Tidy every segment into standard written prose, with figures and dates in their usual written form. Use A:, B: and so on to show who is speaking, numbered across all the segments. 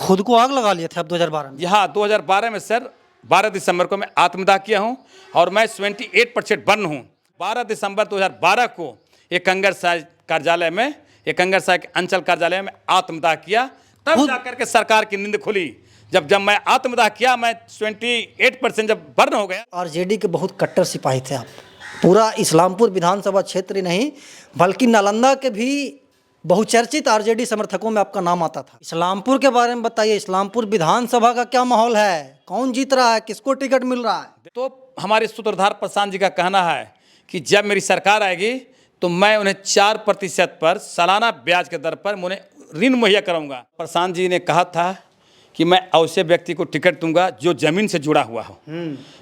A: खुद को आग लगा लिए थे आप 2012 में?
B: यहाँ 2012 में सर 12 दिसंबर को मैं आत्मदाह किया हूँ और मैं 78% बर्न हूँ। 12 दिसंबर 2012 को एक कंगर साहिब कार्यालय में, एक कंगर साहिब के अंचल कार्यालय में आत्मदाह किया, तब जाकर के सरकार की नींद खुली। जब मैं आत्मदाह किया, मैं 28% जब बर्न हो गया।
A: आरजेडी के बहुत कट्टर सिपाही थे आप। पूरा इस्लामपुर विधानसभा क्षेत्र ही नहीं बल्कि नालंदा के भी बहुचर्चित आरजेडी समर्थकों में आपका नाम आता था। इस्लामपुर के बारे में बताइए, इस्लामपुर विधानसभा का क्या माहौल है, कौन जीत रहा है, किसको टिकट मिल रहा है?
B: तो हमारे सूत्रधार प्रशांत जी का कहना है कि जब मेरी सरकार आएगी तो मैं उन्हें 4% पर सालाना ब्याज के दर पर उन्हें ऋण मुहैया कराऊंगा। प्रशांत जी ने कहा था कि मैं ऐसे व्यक्ति को टिकट दूंगा जो जमीन से जुड़ा हुआ हो,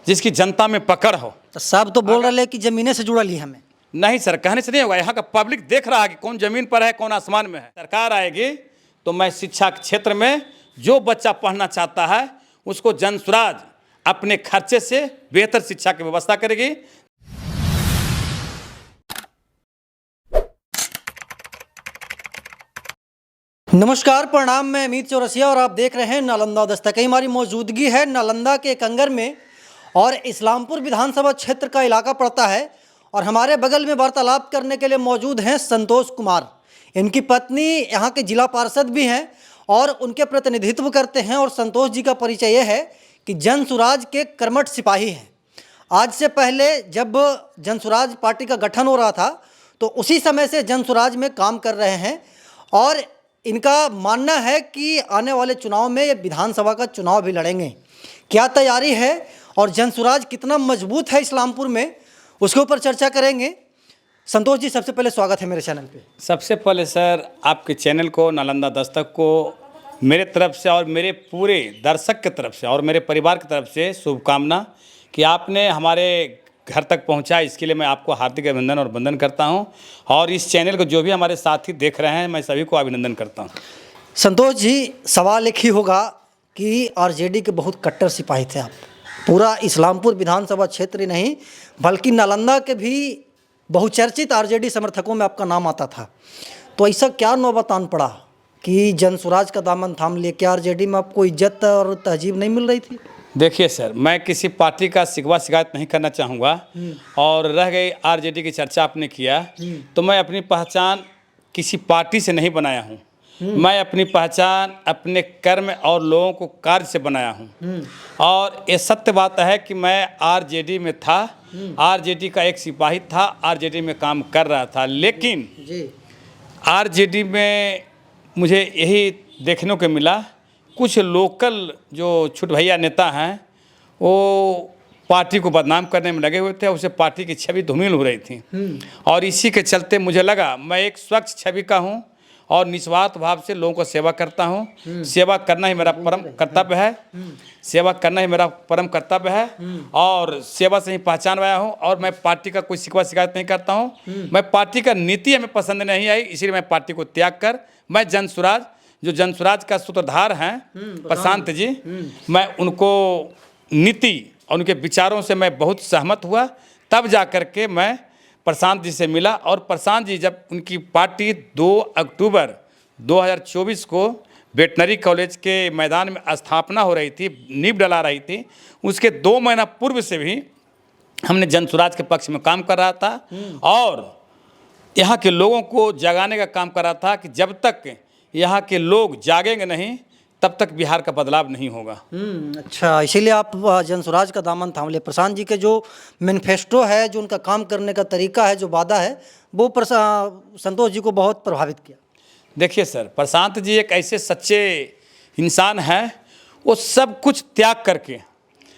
B: जिसकी जनता में पकड़ हो।
A: तो सब तो बोल रहे कि जमीने से जुड़ा ली हमें।
B: नहीं सर, कहने से नहीं होगा। यहाँ का पब्लिक देख रहा है कि कौन जमीन पर है, कौन आसमान में है। सरकार आएगी तो मैं शिक्षा के क्षेत्र में जो बच्चा पढ़ना चाहता है उसको जनसुराज अपने खर्चे से बेहतर शिक्षा की व्यवस्था करेगी।
A: नमस्कार, प्रणाम। मैं अमित चौरसिया और आप देख रहे हैं नालंदा दस्तक। हमारी मौजूदगी है नालंदा के कंगर में और इस्लामपुर विधानसभा क्षेत्र का इलाका पड़ता है। और हमारे बगल में वार्तालाप करने के लिए मौजूद हैं संतोष कुमार। इनकी पत्नी यहाँ के जिला पार्षद भी हैं और उनके प्रतिनिधित्व करते हैं। और संतोष जी का परिचय यह है कि जनसुराज के कर्मठ सिपाही हैं। आज से पहले जब जनसुराज पार्टी का गठन हो रहा था तो उसी समय से जनसुराज में काम कर रहे हैं। और इनका मानना है कि आने वाले चुनाव में ये विधानसभा का चुनाव भी लड़ेंगे। क्या तैयारी है और जनसुराज कितना मजबूत है इस्लामपुर में, उसके ऊपर चर्चा करेंगे। संतोष जी, सबसे पहले स्वागत है मेरे चैनल पे।
B: सबसे पहले सर आपके चैनल को, नालंदा दस्तक को, मेरे तरफ से और मेरे पूरे दर्शक की तरफ से और मेरे परिवार की तरफ से शुभकामना कि आपने हमारे घर तक पहुंचा। इसके लिए मैं आपको हार्दिक अभिनंदन और वंदन करता हूं। और इस चैनल को जो भी हमारे साथी देख रहे हैं, मैं सभी को अभिनंदन करता हूं।
A: संतोष जी, सवाल एक ही होगा कि आरजेडी के बहुत कट्टर सिपाही थे आप। पूरा इस्लामपुर विधानसभा क्षेत्र ही नहीं बल्कि नालंदा के भी बहुचर्चित आरजेडी समर्थकों में आपका नाम आता था। तो ऐसा क्या नौबत आन पड़ा कि जनसुराज का दामन थाम लिए? क्या आरजेडी में आपको इज्जत और तहजीब नहीं मिल रही थी?
B: देखिए सर, मैं किसी पार्टी का शिकवा शिकायत नहीं करना चाहूँगा। और रह गई आरजेडी की चर्चा आपने किया, तो मैं अपनी पहचान किसी पार्टी से नहीं बनाया हूँ। मैं अपनी पहचान अपने कर्म और लोगों को कार्य से बनाया हूँ। और ये सत्य बात है कि मैं आरजेडी में था, आरजेडी का एक सिपाही था, आरजेडी में काम कर रहा था। लेकिन आरजेडी में मुझे यही देखने को मिला, कुछ लोकल जो छुट भैया नेता हैं वो पार्टी को बदनाम करने में लगे हुए थे। उससे पार्टी की छवि धूमिल हो रही थी। और इसी के चलते मुझे लगा मैं एक स्वच्छ छवि का हूँ और निस्वार्थ भाव से लोगों को सेवा करता हूँ। सेवा करना ही मेरा परम कर्तव्य है। सेवा करना ही मेरा परम कर्तव्य है और सेवा से ही पहचान आया हूँ। और मैं पार्टी का कोई शिकवा शिकायत नहीं करता हूँ। मैं पार्टी का नीति हमें पसंद नहीं आई, इसीलिए मैं पार्टी को त्याग कर मैं जनसुराज, जो जनसुराज का सूत्रधार हैं प्रशांत जी, मैं उनको नीति और उनके विचारों से मैं बहुत सहमत हुआ। तब जा कर के मैं प्रशांत जी से मिला। और प्रशांत जी, जब उनकी पार्टी 2 अक्टूबर 2024 को वेटनरी कॉलेज के मैदान में स्थापना हो रही थी, नींव डला रही थी, उसके 2 महीना पूर्व से भी हमने जनसुराज के पक्ष में काम कर रहा था और यहाँ के लोगों को जगाने का काम कर रहा था कि जब तक यहाँ के लोग जागेंगे नहीं तब तक बिहार का बदलाव नहीं होगा।
A: अच्छा, इसीलिए आप जनसुराज का दामन थाम लिए। प्रशांत जी के जो मैनिफेस्टो है, जो उनका काम करने का तरीका है, जो वादा है, वो संतोष जी को बहुत प्रभावित किया।
B: देखिए सर, प्रशांत जी एक ऐसे सच्चे इंसान हैं, वो सब कुछ त्याग करके,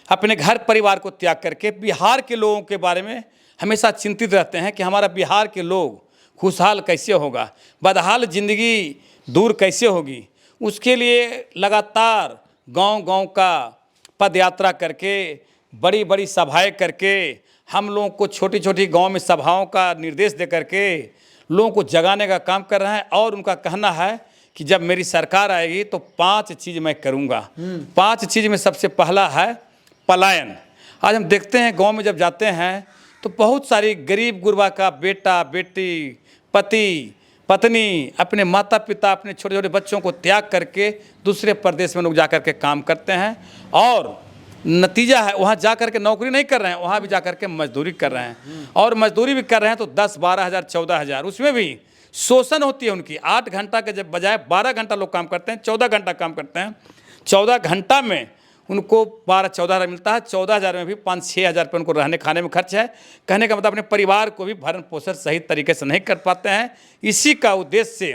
B: अपने घर परिवार को त्याग करके बिहार के लोगों के बारे में हमेशा चिंतित रहते हैं कि हमारा बिहार के लोग खुशहाल कैसे होगा, बदहाल ज़िंदगी दूर कैसे होगी। उसके लिए लगातार गांव-गांव का पद यात्रा करके, बड़ी बड़ी सभाएं करके, हम लोगों को छोटी छोटी गांव में सभाओं का निर्देश दे करके लोगों को जगाने का काम कर रहे हैं। और उनका कहना है कि जब मेरी सरकार आएगी तो 5 चीज़ मैं करूंगा। 5 चीज़ में सबसे पहला है पलायन। आज हम देखते हैं गांव में जब जाते हैं तो बहुत सारी गरीब गुरबा का बेटा बेटी, पति पत्नी, अपने माता पिता, अपने छोटे छोटे बच्चों को त्याग करके दूसरे प्रदेश में लोग जा कर के काम करते हैं और नतीजा है वहाँ जा कर के नौकरी नहीं कर रहे हैं, वहाँ भी जा कर के मजदूरी कर रहे हैं और मजदूरी भी कर रहे हैं तो 10-12 हज़ार 14 हज़ार, उसमें भी शोषण होती है उनकी। 8 घंटा के जब बजाय 12 घंटा लोग काम करते हैं, 14 घंटा काम करते हैं। 14 घंटा में उनको 12-14 हज़ार मिलता है। 14 हज़ार में भी 5-6 हज़ार रुपये उनको रहने खाने में खर्च है। कहने का मतलब अपने परिवार को भी भरण पोषण सही तरीके से नहीं कर पाते हैं। इसी का उद्देश्य से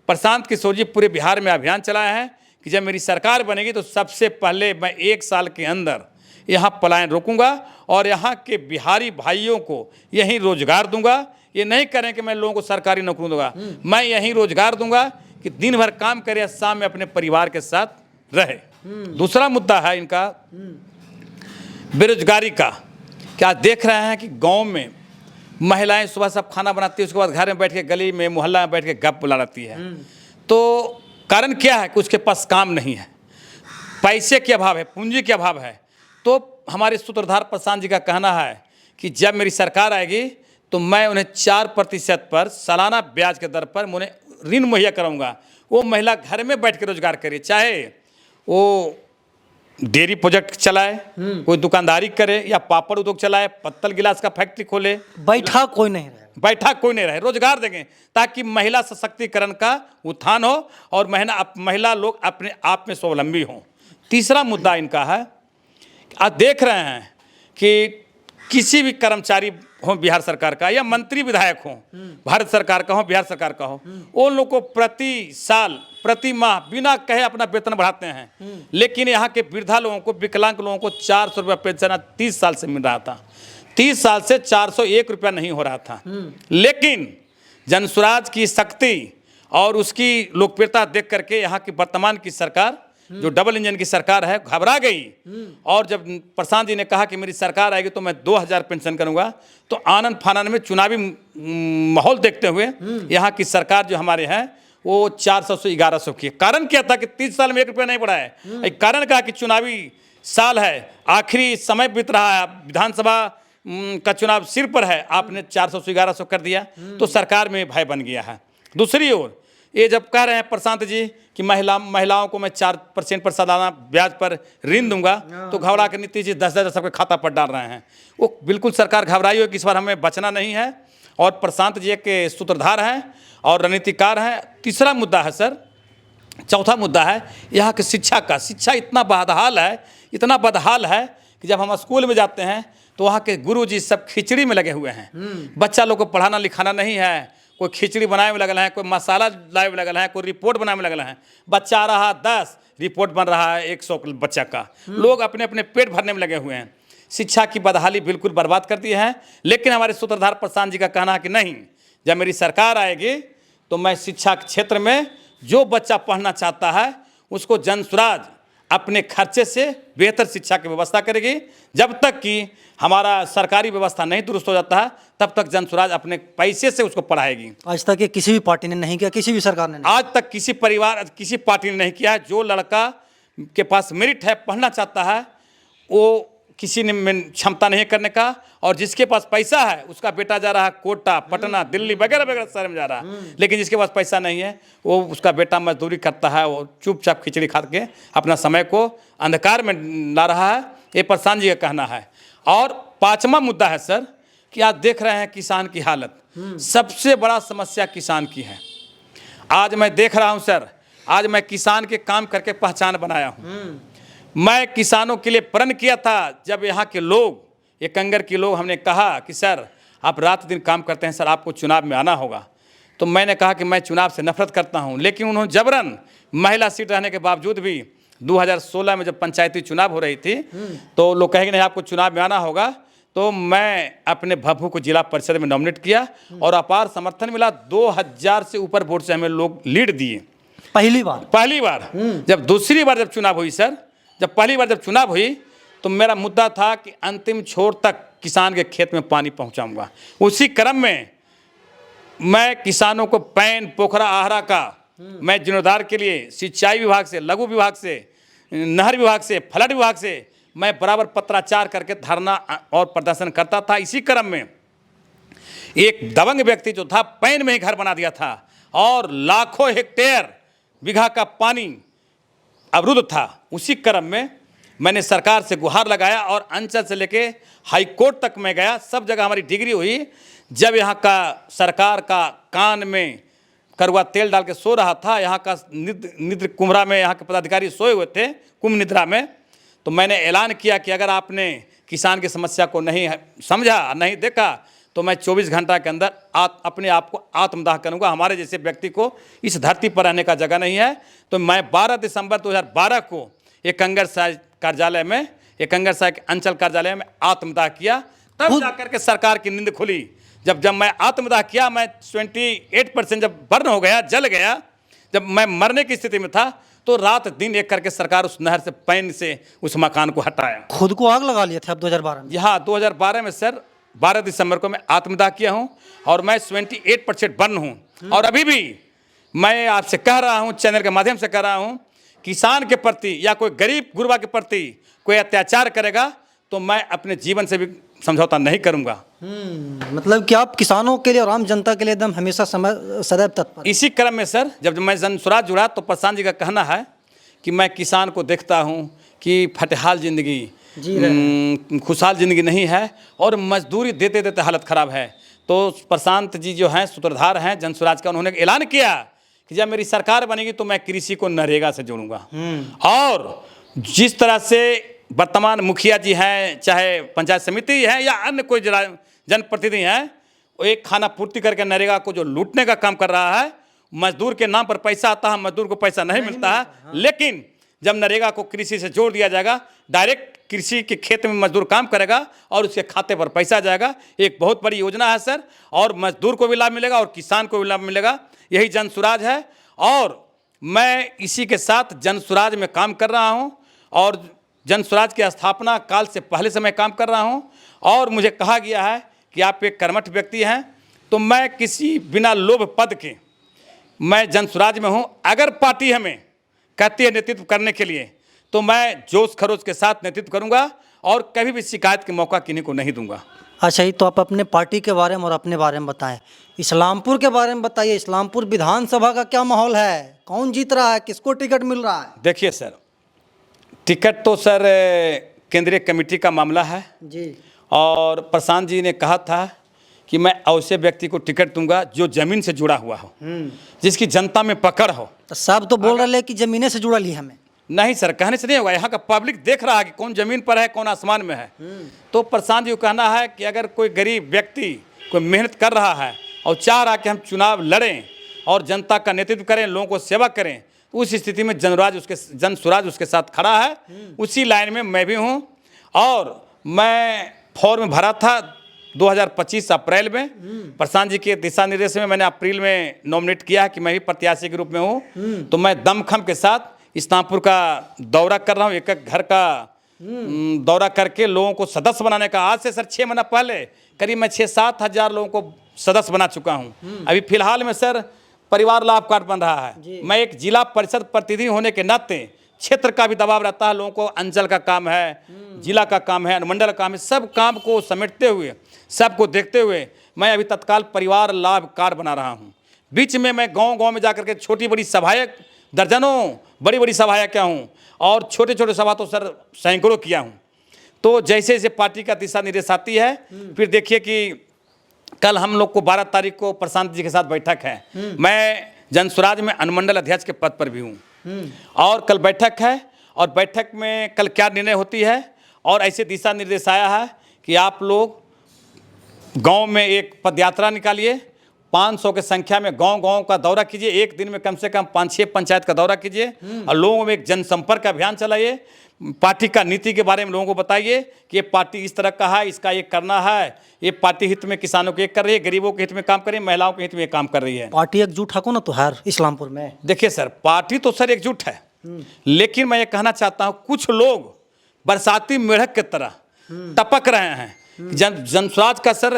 B: प्रशांत किशोर जी पूरे बिहार में अभियान चलाया है कि जब मेरी सरकार बनेगी तो सबसे पहले मैं 1 साल के अंदर यहाँ पलायन रोकूंगा और यहाँ के बिहारी भाइयों को यहीं रोजगार दूंगा। ये नहीं करें कि मैं लोगों को सरकारी नौकरी दूंगा, मैं यहीं रोजगार दूंगा कि दिन भर काम करे, शाम में अपने परिवार के साथ रहे। दूसरा मुद्दा है इनका बेरोजगारी का। क्या देख रहे हैं कि गांव में महिलाएं सुबह सब खाना बनाती है, उसके बाद घर में बैठ के गली में मोहल्ला में बैठ के गप बुलाती है। तो कारण क्या है कि उसके पास काम नहीं है, पैसे के अभाव है, पूंजी के अभाव है। तो हमारे सूत्रधार प्रशांत जी का कहना है कि जब मेरी सरकार आएगी तो मैं उन्हें 4% पर सालाना ब्याज के दर पर उन्हें ऋण मुहैया कराऊंगा। वो महिला घर में बैठ के रोजगार करे, चाहे वो डेयरी प्रोजेक्ट चलाए, कोई दुकानदारी करे या पापड़ उद्योग चलाए, पत्तल गिलास का फैक्ट्री खोले,
A: बैठा कोई नहीं रहे,
B: बैठा कोई नहीं रहे, रोजगार देंगे ताकि महिला सशक्तिकरण का उत्थान हो और महिला लोग अपने आप में स्वावलंबी हों। तीसरा मुद्दा इनका है, आप देख रहे हैं कि किसी भी कर्मचारी हो बिहार सरकार का या मंत्री विधायक हो, भारत सरकार का हो, बिहार सरकार का हो, उन लोग को प्रति साल प्रति माह बिना कहे अपना वेतन बढ़ाते हैं। लेकिन यहाँ के वृद्धा लोगों को, विकलांग लोगों को 400 रुपया पेंशन 30 साल से मिल रहा था। 30 साल से 401 रुपया नहीं हो रहा था। लेकिन जनसुराज की शक्ति और उसकी लोकप्रियता देख करके यहाँ की वर्तमान की सरकार, जो डबल इंजन की सरकार है, घबरा गई। और जब प्रशांत जी ने कहा कि मेरी सरकार आएगी तो मैं 2000 पेंशन करूंगा, तो आनंद फानन में चुनावी माहौल देखते हुए यहाँ की सरकार जो हमारे हैं वो 400 से 1100 की। कारण क्या था कि 30 साल में 1 रुपया नहीं बढ़ा है। कारण कहा कि चुनावी साल है, आखिरी समय बीत रहा है, विधानसभा का चुनाव सिर पर है, आपने 400 से 1100 कर दिया तो सरकार में भय बन गया है। दूसरी ओर ये जब कह रहे हैं प्रशांत जी कि महिलाओं को मैं 4% पर सालाना ब्याज पर ऋण दूंगा, तो घबरा कर नीतीश जी 10,000 सबके खाता पर डाल रहे हैं। वो बिल्कुल सरकार घबराई हो कि इस बार हमें बचना नहीं है। और प्रशांत जी के सूत्रधार हैं और रणनीतिकार हैं। तीसरा मुद्दा है सर, चौथा मुद्दा है यहाँ की शिक्षा का। शिक्षा इतना बदहाल है, इतना बदहाल है कि जब हम स्कूल में जाते हैं तो वहाँ के गुरुजी सब खिचड़ी में लगे हुए हैं। बच्चा लोग को पढ़ाना लिखाना नहीं है, कोई खिचड़ी बनाए में लगल है, कोई मसाला लाए में लगल है, कोई रिपोर्ट बनाए में लगल है। बच्चा आ रहा 10, रिपोर्ट बन रहा है 100 बच्चा का। लोग अपने अपने पेट भरने में लगे हुए हैं। शिक्षा की बदहाली बिल्कुल बर्बाद कर दी है। लेकिन हमारे सूत्रधार प्रशांत जी का कहना है कि नहीं, जब मेरी सरकार आएगी तो मैं शिक्षा के क्षेत्र में जो बच्चा पढ़ना चाहता है उसको जनसुराज अपने खर्चे से बेहतर शिक्षा की व्यवस्था करेगी। जब तक कि हमारा सरकारी व्यवस्था नहीं दुरुस्त हो जाता है तब तक जनसुराज अपने पैसे से उसको पढ़ाएगी।
A: आज तक ये किसी भी पार्टी ने नहीं किया, किसी भी सरकार ने नहीं।
B: आज तक किसी पार्टी ने नहीं किया है। जो लड़का के पास मेरिट है, पढ़ना चाहता है, वो किसी ने क्षमता नहीं करने का, और जिसके पास पैसा है उसका बेटा जा रहा है कोटा, पटना, दिल्ली वगैरह वगैरह शहर में जा रहा है। लेकिन जिसके पास पैसा नहीं है वो उसका बेटा मजदूरी करता है, वो चुपचाप खिचड़ी खा के अपना समय को अंधकार में ला रहा है। ये प्रशांत जी का कहना है। और पांचवा मुद्दा है सर कि आज देख रहे हैं किसान की हालत। सबसे बड़ा समस्या किसान की है। आज मैं देख रहा हूं सर, आज मैं किसान के काम करके पहचान बनाया हूं। मैं किसानों के लिए प्रण किया था। जब यहाँ के लोग, ये कंगर के लोग, हमने कहा कि सर आप रात दिन काम करते हैं, सर आपको चुनाव में आना होगा, तो मैंने कहा कि मैं चुनाव से नफरत करता हूं। लेकिन उन्होंने जबरन, महिला सीट रहने के बावजूद भी 2016 में जब पंचायती चुनाव हो रही थी तो लोग कहेंगे नहीं आपको चुनाव में आना होगा, तो मैं अपने भभू को जिला परिषद में नॉमिनेट किया और अपार समर्थन मिला। 2000 से ऊपर वोट से हमें लोग लीड दिए। पहली बार। जब दूसरी बार जब चुनाव हुई सर, जब पहली बार जब चुनाव हुई तो मेरा मुद्दा था कि अंतिम छोर तक किसान के खेत में पानी पहुंचाऊंगा। उसी क्रम में मैं किसानों को पैन, पोखरा, आहरा का मैं जीर्णोद्धार के लिए सिंचाई विभाग से, लघु विभाग से, नहर विभाग से, फ्लड विभाग से मैं बराबर पत्राचार करके धरना और प्रदर्शन करता था। इसी क्रम में एक दबंग व्यक्ति जो था पैन में ही घर बना दिया था और लाखों हेक्टेयर बीघा का पानी अवरुद्ध था। उसी क्रम में मैंने सरकार से गुहार लगाया और अंचल से लेके हाई कोर्ट तक मैं गया, सब जगह हमारी डिग्री हुई। जब यहाँ का सरकार का कान में कड़वा तेल डाल के सो रहा था, यहाँ का निद्र कुम्हरा में यहाँ के पदाधिकारी सोए हुए थे कुंभ निद्रा में, तो मैंने ऐलान किया कि अगर आपने किसान की समस्या को नहीं समझा, नहीं देखा, तो मैं 24 घंटा के अंदर अपने आप को आत्मदाह करूंगा। हमारे जैसे व्यक्ति को इस धरती पर रहने का जगह नहीं है। तो मैं 12 दिसंबर 2012 को एक कंगर साहब कार्यालय में, एक कंगर साहब के अंचल कार्यालय में आत्मदाह किया। तब जाकर के सरकार की नींद खुली। जब मैं आत्मदाह किया, मैं 28% जब बर्न हो गया, जल गया, जब मैं मरने की स्थिति में था, तो रात दिन एक करके सरकार उस नहर से पैन से उस मकान को हटाया।
A: खुद को आग लगा लिया था अब 2012 में?
B: यहाँ 2012 में सर 12 दिसंबर को मैं आत्मदाह किया हूँ और मैं 28% बर्न हूँ। और अभी भी मैं आपसे कह रहा हूँ, चैनल के माध्यम से कह रहा हूँ, किसान के प्रति या कोई गरीब गुरबा के प्रति कोई अत्याचार करेगा तो मैं अपने जीवन से भी समझौता नहीं करूँगा।
A: मतलब कि आप किसानों के लिए और आम जनता के लिए एकदम हमेशा सदैव तत्पर।
B: इसी क्रम में सर जब मैं जनसुराज जुड़ा तो प्रशांत जी का कहना है कि मैं किसान को देखता हूँ कि फटहाल जिंदगी, खुशहाल ज़िंदगी नहीं है और मजदूरी देते देते हालत ख़राब है। तो प्रशांत जी जो हैं सूत्रधार हैं जनसुराज का, उन्होंने ऐलान किया कि जब मेरी सरकार बनेगी तो मैं कृषि को नरेगा से जोड़ूंगा। और जिस तरह से वर्तमान मुखिया जी हैं, चाहे पंचायत समिति है या अन्य कोई जनप्रतिनिधि हैं, वो एक खाना पूर्ति करके नरेगा को जो लूटने का काम कर रहा है, मजदूर के नाम पर पैसा आता है, मजदूर को पैसा नहीं मिलता है। लेकिन जब नरेगा को कृषि से जोड़ दिया जाएगा, डायरेक्ट कृषि के खेत में मजदूर काम करेगा और उसके खाते पर पैसा जाएगा। एक बहुत बड़ी योजना है सर, और मजदूर को भी लाभ मिलेगा और किसान को भी लाभ मिलेगा। यही जनसुराज है और मैं इसी के साथ जनसुराज में काम कर रहा हूं और जनसुराज की स्थापना काल से पहले से मैं काम कर रहा हूं। और मुझे कहा गया है कि आप एक कर्मठ व्यक्ति हैं, तो मैं किसी बिना लोभ पद के मैं जनसुराज में हूं। अगर पार्टी हमें कहती है नेतृत्व करने के लिए तो मैं जोश खरोश के साथ नेतृत्व करूंगा और कभी भी शिकायत के मौका किन्हीं को नहीं दूंगा।
A: अच्छा, ये तो आप अपने पार्टी के बारे में और अपने बारे में बताएं। इस्लामपुर के बारे में बताइए, इस्लामपुर विधानसभा का क्या माहौल है? कौन जीत रहा है? किसको टिकट मिल रहा है?
B: देखिए सर, टिकट तो सर केंद्रीय कमेटी का मामला है
A: जी।
B: और प्रशांत जी ने कहा था कि मैं ऐसे व्यक्ति को टिकट दूंगा जो जमीन से जुड़ा हुआ हो, जिसकी जनता में पकड़ हो।
A: तो सब तो बोल रहे हैं कि जमीने से जुड़ा ली हमें।
B: नहीं सर, कहने से नहीं होगा। यहाँ का पब्लिक देख रहा है कि कौन जमीन पर है, कौन आसमान में है। तो प्रशांत जी को कहना है कि अगर कोई गरीब व्यक्ति कोई मेहनत कर रहा है और चाह रहा कि हम चुनाव लड़ें और जनता का नेतृत्व करें, लोगों को सेवा करें, तो उस स्थिति में जनसुराज उसके साथ खड़ा है। उसी लाइन में मैं भी हूँ और मैं फॉर्म भरा था 2025 अप्रैल में। प्रशांत जी के दिशा निर्देश में मैंने अप्रैल में नॉमिनेट किया है कि मैं भी प्रत्याशी के रूप में हूँ। तो मैं दमखम के साथ इस्लामपुर का दौरा कर रहा हूँ, एक एक घर का दौरा करके लोगों को सदस्य बनाने का। आज से सर 6 महीना पहले करीब मैं 6-7 हज़ार लोगों को सदस्य बना चुका हूँ। अभी फिलहाल में सर परिवार लाभ कार्ड बन रहा है। मैं एक जिला परिषद प्रतिनिधि होने के नाते क्षेत्र का भी दबाव रहता है, लोगों को अंचल का काम है, जिला का काम है, अनुमंडल का काम है, सब काम को समेटते हुए, सबको देखते हुए मैं अभी तत्काल परिवार लाभ कार्ड बना रहा हूँ। बीच में मैं गांव-गांव में जाकर के छोटी बड़ी सभाएं, दर्जनों बड़ी बड़ी सभाएं किया हूँ और छोटे छोटे सभा तो सर सैकड़ों किया हूँ। तो जैसे जैसे पार्टी का दिशा निर्देश आती है, फिर देखिए कि कल हम लोग को 12 तारीख को प्रशांत जी के साथ बैठक है। मैं जनसुराज में अनुमंडल अध्यक्ष के पद पर भी हूँ और कल बैठक है और बैठक में कल क्या निर्णय होती है। और ऐसे दिशा निर्देश आया है कि आप लोग गांव में एक पदयात्रा निकालिए, 500 की संख्या में गांव-गांव का दौरा कीजिए, एक दिन में कम से कम 5-6 पंचायत का दौरा कीजिए और लोगों में एक जनसंपर्क अभियान चलाइए। पार्टी का नीति के बारे में लोगों को बताइए कि ये पार्टी इस तरह का है, इसका ये करना है, ये पार्टी हित में किसानों के एक कर रही है, गरीबों के हित में काम कर रही है, महिलाओं के हित में काम कर रही है।
A: पार्टी एकजुट है को ना तो हर इस्लामपुर में। देखिए
B: सर, पार्टी तो सर एकजुट है, लेकिन मैं ये कहना चाहता हूँ कुछ लोग बरसाती मेढक की तरह टपक रहे हैं। जनसुराज का सर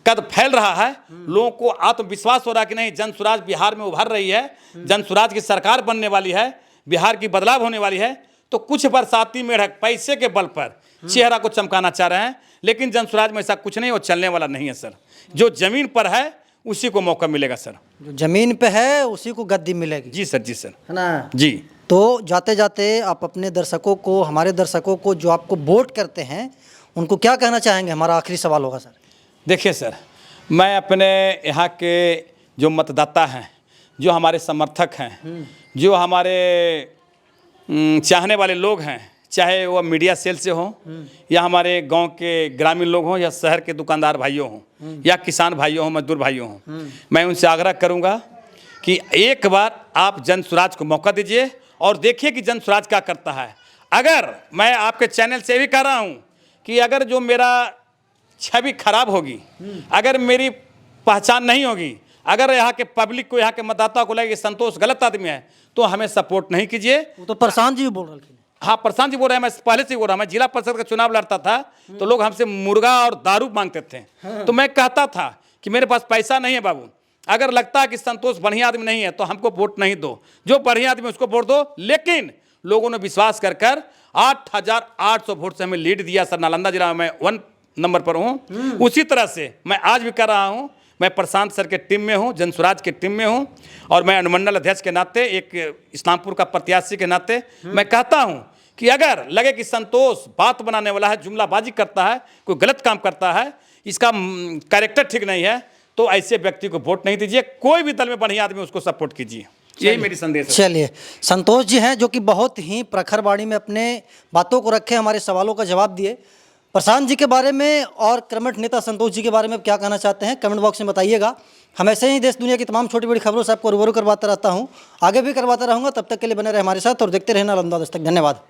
B: कद फैल रहा है, लोगों को आत्मविश्वास हो रहा है कि नहीं जनसुराज बिहार में उभर रही है, जनसुराज की सरकार बनने वाली है, बिहार की बदलाव होने वाली है। तो कुछ बरसाती मेढक पैसे के बल पर चेहरा को चमकाना चाह रहे हैं, लेकिन जनसुराज में ऐसा कुछ नहीं और चलने वाला नहीं है सर। जो जमीन पर है उसी को मौका मिलेगा सर।
A: जो ज़मीन पे है उसी को गद्दी मिलेगी।
B: जी सर, जी सर,
A: है ना?
B: जी।
A: तो जाते जाते आप अपने दर्शकों को, हमारे दर्शकों को जो आपको वोट करते हैं, उनको क्या कहना चाहेंगे? हमारा आखिरी सवाल होगा सर।
B: देखिए सर, मैं अपने यहाँ के जो मतदाता हैं, जो हमारे समर्थक हैं, जो हमारे चाहने वाले लोग हैं, चाहे वो मीडिया सेल से हों या हमारे गांव के ग्रामीण लोग हों या शहर के दुकानदार भाइयों हों या किसान भाइयों हों, मजदूर भाइयों हों, मैं उनसे आग्रह करूंगा कि एक बार आप जन स्वराज को मौका दीजिए और देखिए कि जन स्वराज क्या करता है। अगर मैं आपके चैनल से भी कह रहा हूं कि अगर जो मेरा छवि खराब होगी, अगर मेरी पहचान नहीं होगी, अगर यहाँ के पब्लिक को, यहाँ के मतदाता को लगे संतोष गलत आदमी है, तो हमें सपोर्ट नहीं कीजिए।
A: वो तो प्रशांत जी भी बोल रहे हैं।
B: हाँ, प्रशांत जी बोल रहे हैं, मैं पहले से बोल रहा हूँ। मैं जिला परिषद का चुनाव लड़ता था तो लोग हमसे मुर्गा और दारू मांगते थे। तो मैं कहता था कि मेरे पास पैसा नहीं है बाबू, अगर लगता है कि संतोष बढ़िया आदमी नहीं है तो हमको वोट नहीं दो, जो बढ़िया आदमी उसको वोट दो। लेकिन लोगों ने विश्वास कर 8,800 वोट से हमें लीड दिया सर। नालंदा जिला में 1 नंबर पर हूँ। उसी तरह से मैं आज भी कर रहा हूँ। मैं प्रशांत सर के टीम में हूँ, जन स्वराज के टीम में हूँ, और मैं अनुमंडल अध्यक्ष के नाते, एक इस्लामपुर का प्रत्याशी के नाते मैं कहता हूँ कि अगर लगे कि संतोष बात बनाने वाला है, जुमलाबाजी करता है, कोई गलत काम करता है, इसका कैरेक्टर ठीक नहीं है, तो ऐसे व्यक्ति को वोट नहीं दीजिए। कोई भी दल में बढ़िया आदमी उसको सपोर्ट कीजिए। यही मेरी संदेश है।
A: चलिए, संतोष जी हैं जो कि बहुत ही प्रखर वाणी में अपने बातों को रखे, हमारे सवालों का जवाब दिए। प्रशांत जी के बारे में और कर्मठ नेता संतोष जी के बारे में क्या कहना चाहते हैं, कमेंट बॉक्स में बताइएगा। हम ऐसे ही देश दुनिया की तमाम छोटी बड़ी खबरों से आपको रूबरू करवाता रहता हूँ, आगे भी करवाता रहूँगा। तब तक के लिए बने रहे हमारे साथ और देखते रहना नालंदा दस्तक। धन्यवाद।